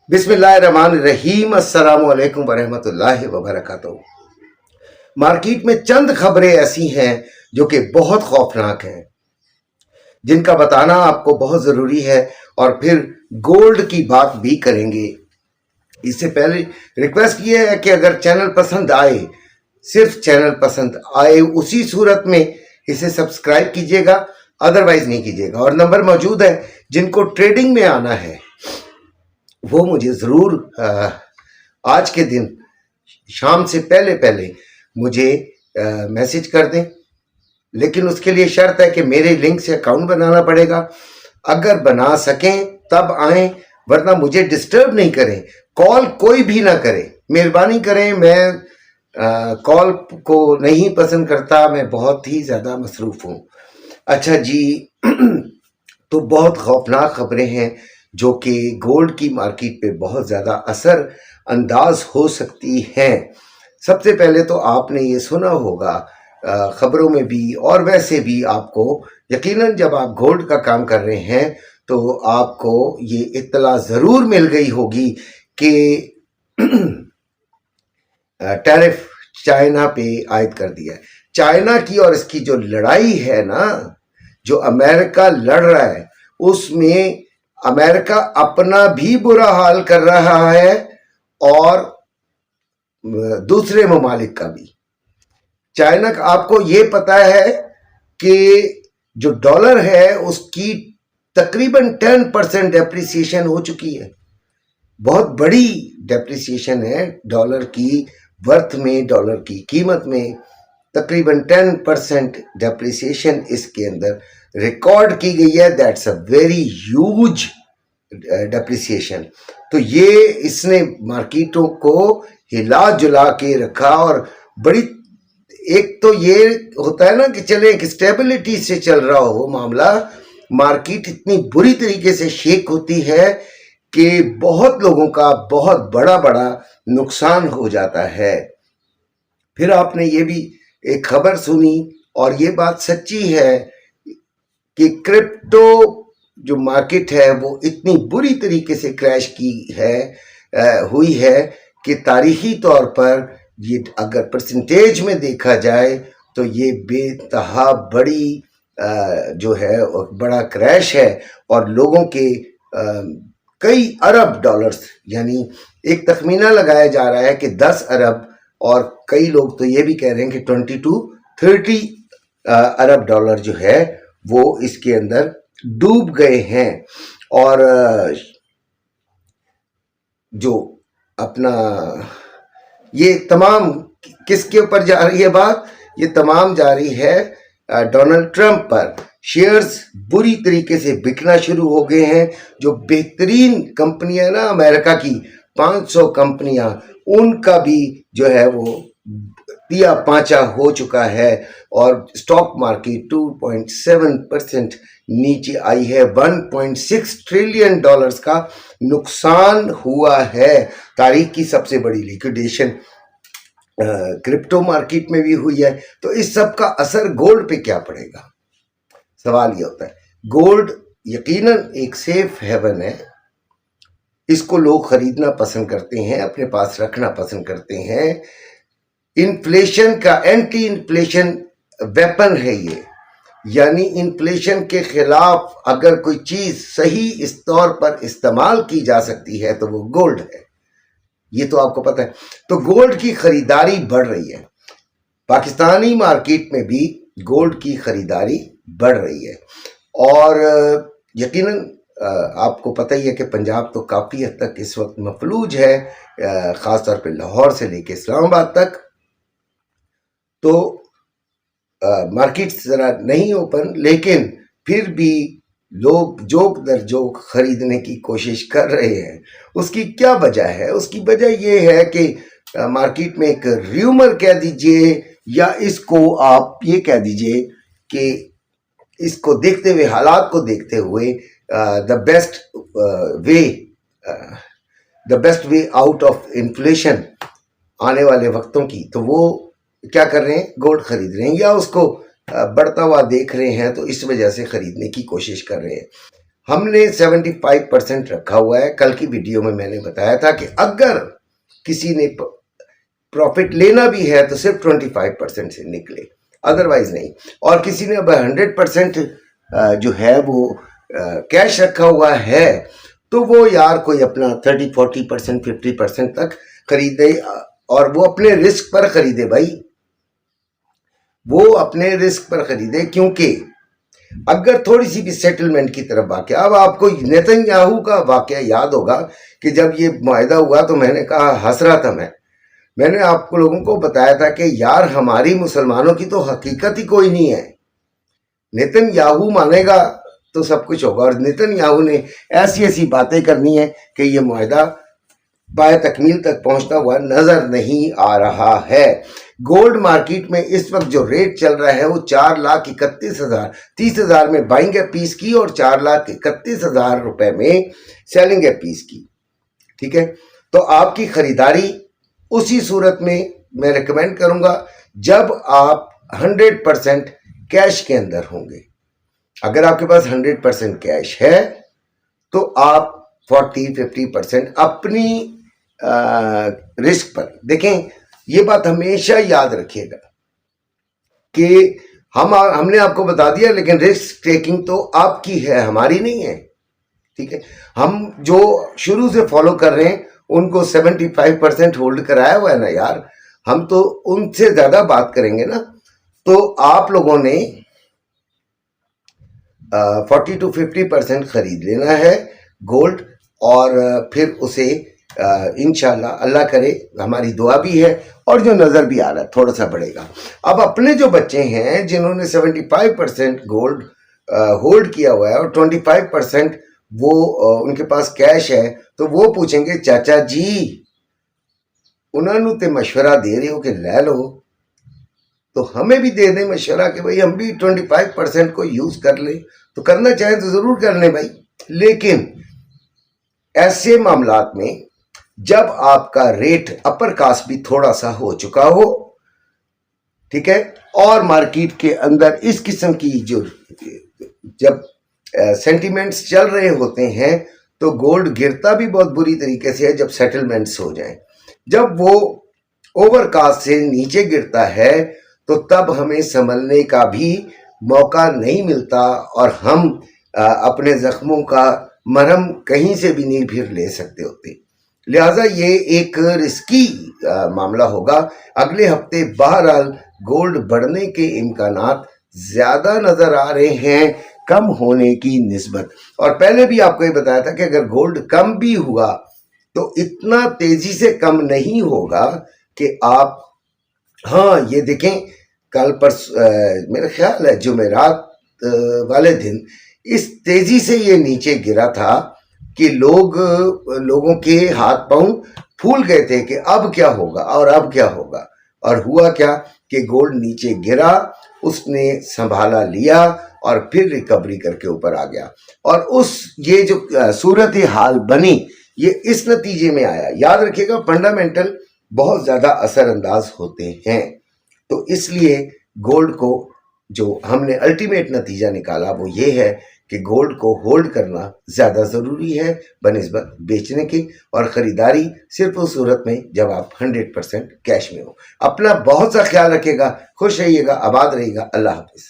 बिस्मिल्लाहिर्रहमानिर्रहीम। अस्सलाम वालेकुम वरहमतुल्लाहि वबरकातुहू। मार्केट में चंद खबरें ऐसी हैं जो कि बहुत खौफनाक हैं, जिनका बताना आपको बहुत ज़रूरी है, और फिर गोल्ड की बात भी करेंगे। इससे पहले रिक्वेस्ट ये है कि अगर चैनल पसंद आए, सिर्फ चैनल पसंद आए, उसी सूरत में इसे सब्सक्राइब कीजिएगा, अदरवाइज नहीं कीजिएगा। और नंबर मौजूद है, जिनको ट्रेडिंग में आना है वो मुझे ज़रूर आज के दिन शाम से पहले पहले मुझे मैसेज कर दें, लेकिन उसके लिए शर्त है कि मेरे लिंक से अकाउंट बनाना पड़ेगा। अगर बना सकें तब आएँ, वरना मुझे डिस्टर्ब नहीं करें, कॉल कोई भी ना करें, मेहरबानी करें। मैं कॉल को नहीं पसंद करता, मैं बहुत ही ज़्यादा मसरूफ़ हूँ। अच्छा जी, तो बहुत खौफनाक खबरें हैं जो कि गोल्ड की मार्केट पे बहुत ज़्यादा असर अंदाज हो सकती हैं। सबसे पहले तो आपने ये सुना होगा ख़बरों में भी और वैसे भी, आपको यकीनन जब आप गोल्ड का काम कर रहे हैं तो आपको ये इत्तला ज़रूर मिल गई होगी कि टैरिफ चाइना पे आयद कर दिया है। चाइना की और इसकी जो लड़ाई है ना, जो अमेरिका लड़ रहा है, उसमें अमेरिका अपना भी बुरा हाल कर रहा है और दूसरे ममालिक का भी। चाइना का आपको ये पता है कि जो डॉलर है उसकी तकरीबन 10% डेप्रिसिएशन हो चुकी है। बहुत बड़ी डेप्रिसिएशन है डॉलर की वर्थ में, डॉलर की कीमत में तकरीबन 10% डेप्रिसिएशन इसके अंदर रिकॉर्ड की गई है। That's a very huge depreciation. तो ये इसने मार्केटों को हिला जुला के रखा। और बड़ी, एक तो ये होता है ना कि चले एक स्टेबिलिटी से चल रहा हो मामला, मार्केट इतनी बुरी तरीके से शेक होती है कि बहुत लोगों का बहुत बड़ा बड़ा नुकसान हो जाता है। फिर आपने ये भी एक खबर सुनी, और ये बात सच्ची है कि क्रिप्टो जो मार्केट है वो इतनी बुरी तरीके से क्रैश की है हुई है कि तारीखी तौर पर ये अगर परसेंटेज में देखा जाए तो ये बेतहा बड़ी जो है बड़ा क्रैश है। और लोगों के कई अरब डॉलर्स, यानी एक तखमीना लगाया जा रहा है कि 10 अरब, और कई लोग तो ये भी कह रहे हैं कि 20 to 30 अरब डॉलर जो है वो इसके अंदर डूब गए हैं। और जो अपना ये तमाम किसके ऊपर जा रही है बात, ये तमाम जा रही है डोनाल्ड ट्रंप पर। शेयर्स बुरी तरीके से बिकना शुरू हो गए हैं। जो बेहतरीन कंपनियां ना अमेरिका की 500 कंपनियां, उनका भी जो है वो दिया पांचा हो चुका है, और स्टॉक मार्केट 2.7% नीचे आई है। 1.6 ट्रिलियन डॉलर्स का नुकसान हुआ है। तारीख की सबसे बड़ी लिक्विडेशन क्रिप्टो मार्केट में भी हुई है। तो इस सब का असर गोल्ड पे क्या पड़ेगा, सवाल ये होता है। गोल्ड यकीनन एक सेफ हेवन है, इसको लोग खरीदना पसंद करते हैं, अपने पास रखना पसंद करते हैं। इन्फ्लेशन का एंटी इन्फ्लेशन वेपन है ये, यानी इन्फ्लेशन के खिलाफ अगर कोई चीज सही इस तौर पर इस्तेमाल की जा सकती है तो वो गोल्ड है, ये तो आपको पता है। तो गोल्ड की खरीदारी बढ़ रही है, पाकिस्तानी मार्केट में भी गोल्ड की खरीदारी बढ़ रही है। और यकीनन आपको पता ही है कि पंजाब तो काफ़ी हद तक इस वक्त मफलूज है, ख़ास तौर पे लाहौर से लेके इस्लामाबाद तक। तो मार्केट ज़रा नहीं ओपन, लेकिन फिर भी लोग जोक दर जोक खरीदने की कोशिश कर रहे हैं। उसकी क्या वजह है? उसकी वजह ये है कि मार्केट में एक र्यूमर कह दीजिए, या इसको आप ये कह दीजिए कि इसको देखते हुए, हालात को देखते हुए, the best way out of inflation आने वाले वक्तों की, तो वो क्या कर रहे हैं, गोल्ड खरीद रहे हैं, या उसको बढ़ता हुआ देख रहे हैं तो इस वजह से खरीदने की कोशिश कर रहे हैं। ہم نے 75% رکھا ہوا ہے. کل کی ویڈیو میں نے بتایا تھا کہ اگر کسی نے پروفٹ لینا بھی ہے تو صرف 25% سے نکلے, ادروائز نہیں. اور کسی نے اب 100% جو ہے وہ کیش رکھا ہوا ہے تو وہ یار کوئی اپنا 30-40% 50% تک خریدے, اور وہ اپنے رسک پر خریدے بھائی, وہ اپنے رسک پر خریدے. کیونکہ اگر تھوڑی سی بھی سیٹلمنٹ کی طرف واقعہ, اب آپ کو نیتن یاہو کا واقعہ یاد ہوگا کہ جب یہ معاہدہ ہوا تو میں نے کہا, ہنس رہا تھا میں نے آپ کو لوگوں کو بتایا تھا کہ یار ہماری مسلمانوں کی تو حقیقت ہی کوئی نہیں ہے. نیتن یاہو مانے گا تو سب کچھ ہوگا, اور نیتن یاہو نے ایسی باتیں کرنی ہے کہ یہ معاہدہ پائے تکمیل تک پہنچتا ہوا نظر نہیں آ رہا ہے. گولڈ مارکیٹ میں اس وقت جو ریٹ چل رہا ہے وہ 4,31,000 30,000 میں بائنگ ہے پیس کی, اور 4,31,000 روپے میں سیلنگ ہے پیس کی. ٹھیک ہے, تو آپ کی خریداری اسی صورت میں ریکمینڈ کروں گا جب آپ 100% کیش کے اندر ہوں گے. اگر آپ کے پاس 100% کیش ہے تو آپ 40-50% اپنی رسک پر دیکھیں. یہ بات ہمیشہ یاد رکھیے گا کہ ہم نے آپ کو بتا دیا, لیکن رسک ٹیکنگ تو آپ کی ہے, ہماری نہیں ہے. ٹھیک ہے, ہم جو شروع سے فالو کر رہے ہیں ان کو 75% ہولڈ کرایا ہوا ہے نا یار, ہم تو ان سے زیادہ بات کریں گے نا. تو آپ لوگوں نے 40-50% خرید لینا ہے گولڈ, اور پھر اسے انشاءاللہ اللہ کرے, ہماری دعا بھی ہے, اور جو نظر بھی آ رہا ہے تھوڑا سا بڑھے گا. اب اپنے جو بچے ہیں جنہوں نے 75% گولڈ ہولڈ کیا ہوا ہے اور 25% وہ ان کے پاس کیش ہے, تو وہ پوچھیں گے چاچا جی انہوں نے تے مشورہ دے رہے ہو کہ لے لو, تو ہمیں بھی دے دیں مشورہ کہ بھائی ہم بھی 25% کو یوز کر لیں. تو کرنا چاہیں تو ضرور کر لیں بھائی, لیکن ایسے معاملات میں جب آپ کا ریٹ اپر کاسٹ بھی تھوڑا سا ہو چکا ہو, ٹھیک ہے, اور مارکیٹ کے اندر اس قسم کی جو جب سینٹیمنٹس چل رہے ہوتے ہیں تو گولڈ گرتا بھی بہت بری طریقے سے ہے جب سیٹلمنٹس ہو جائیں. جب وہ اوور کاسٹ سے نیچے گرتا ہے تو تب ہمیں سنبھلنے کا بھی موقع نہیں ملتا, اور ہم اپنے زخموں کا مرہم کہیں سے بھی نہیں پھر لے سکتے ہوتے. لہٰذا یہ ایک رسکی معاملہ ہوگا. اگلے ہفتے بہرحال گولڈ بڑھنے کے امکانات زیادہ نظر آ رہے ہیں کم ہونے کی نسبت. اور پہلے بھی آپ کو یہ بتایا تھا کہ اگر گولڈ کم بھی ہوا تو اتنا تیزی سے کم نہیں ہوگا کہ آپ, ہاں یہ دیکھیں کل میرا خیال ہے جمعرات والے دن اس تیزی سے یہ نیچے گرا تھا کہ لوگوں کے ہاتھ پاؤں پھول گئے تھے کہ اب کیا ہوگا اور اب کیا ہوگا. اور ہوا کیا کہ گولڈ نیچے گرا, اس نے سنبھالا لیا اور پھر ریکوری کر کے اوپر آ گیا. اور یہ جو صورت حال بنی یہ اس نتیجے میں آیا. یاد رکھیے گا فنڈامنٹل بہت زیادہ اثر انداز ہوتے ہیں, تو اس لیے گولڈ کو جو ہم نے الٹیمیٹ نتیجہ نکالا وہ یہ ہے کہ گولڈ کو ہولڈ کرنا زیادہ ضروری ہے بنسبت بیچنے کی, اور خریداری صرف اس صورت میں جب آپ 100% کیش میں ہو. اپنا بہت سا خیال رکھیے گا, خوش رہیے گا, آباد رہیے گا. اللہ حافظ.